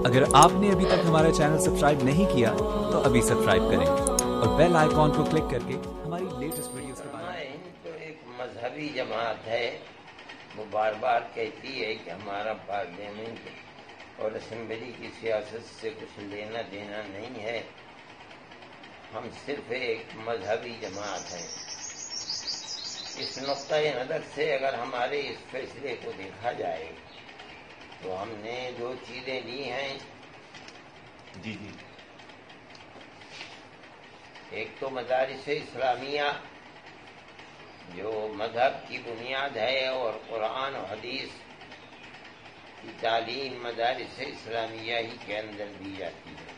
اگر آپ نے ابھی تک ہمارا چینل سبسکرائب نہیں کیا تو ابھی سبسکرائب کریں اور بیل آئیکن کو کلک کر کے ہماری لیٹسٹ ویڈیوز کے بارے میں تو ایک مذہبی جماعت ہے، وہ بار بار کہتی ہے کہ ہمارا پارلیمنٹ اور اسمبلی کی سیاست سے کچھ لینا دینا نہیں ہے، ہم صرف ایک مذہبی جماعت ہیں۔ اس نقطۂ نظر سے اگر ہمارے اس فیصلے کو دیکھا جائے تو ہم نے جو چیزیں لی ہیں، ایک تو مدارس اسلامیہ جو مذہب کی بنیاد ہے اور قرآن و حدیث کی تعلیم مدارس اسلامیہ ہی کے اندر دی جاتی ہے،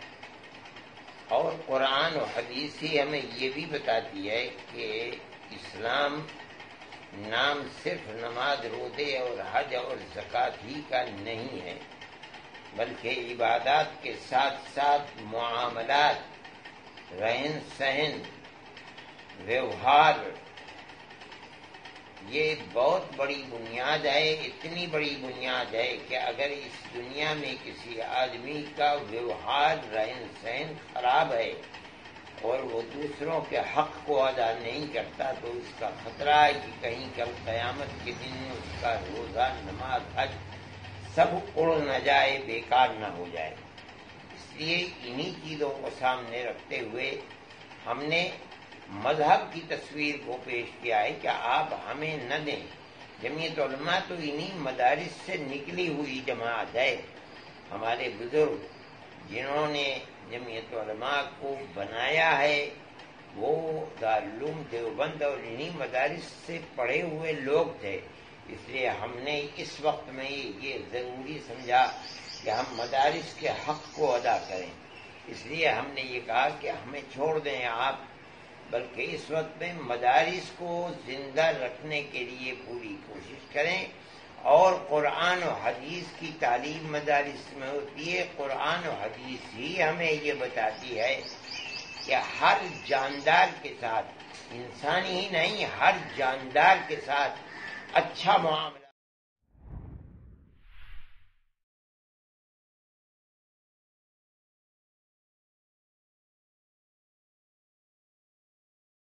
اور قرآن و حدیث ہی ہمیں یہ بھی بتاتی ہے کہ اسلام نام صرف نماز روزے اور حج اور زکوٰۃ ہی کا نہیں ہے، بلکہ عبادات کے ساتھ ساتھ معاملات، رہن سہن، ویوہار، یہ بہت بڑی بنیاد ہے۔ اتنی بڑی بنیاد ہے کہ اگر اس دنیا میں کسی آدمی کا ویوہار، رہن سہن خراب ہے اور وہ دوسروں کے حق کو ادا نہیں کرتا تو اس کا خطرہ ہے کہ کہیں کل قیامت کے دن اس کا روزہ، نماز، حج سب اڑ نہ جائے، بیکار نہ ہو جائے۔ اس لیے انہی چیزوں کو سامنے رکھتے ہوئے ہم نے مذہب کی تصویر کو پیش کیا ہے کہ آپ ہمیں نہ دیں۔ جمعیت علماء تو انہی مدارس سے نکلی ہوئی جماعت ہے۔ ہمارے بزرگ جنہوں نے جمعیت علماء کو بنایا ہے وہ دارالعلوم دیوبند اور انہی مدارس سے پڑھے ہوئے لوگ تھے، اس لیے ہم نے اس وقت میں یہ ضروری سمجھا کہ ہم مدارس کے حق کو ادا کریں۔ اس لیے ہم نے یہ کہا کہ ہمیں چھوڑ دیں آپ، بلکہ اس وقت میں مدارس کو زندہ رکھنے کے لیے پوری کوشش کریں، اور قرآن و حدیث کی تعلیم مدارس میں ہوتی ہے۔ قرآن و حدیث ہی ہمیں یہ بتاتی ہے کہ ہر جاندار کے ساتھ، انسانی ہی نہیں، ہر جاندار کے ساتھ اچھا معاملہ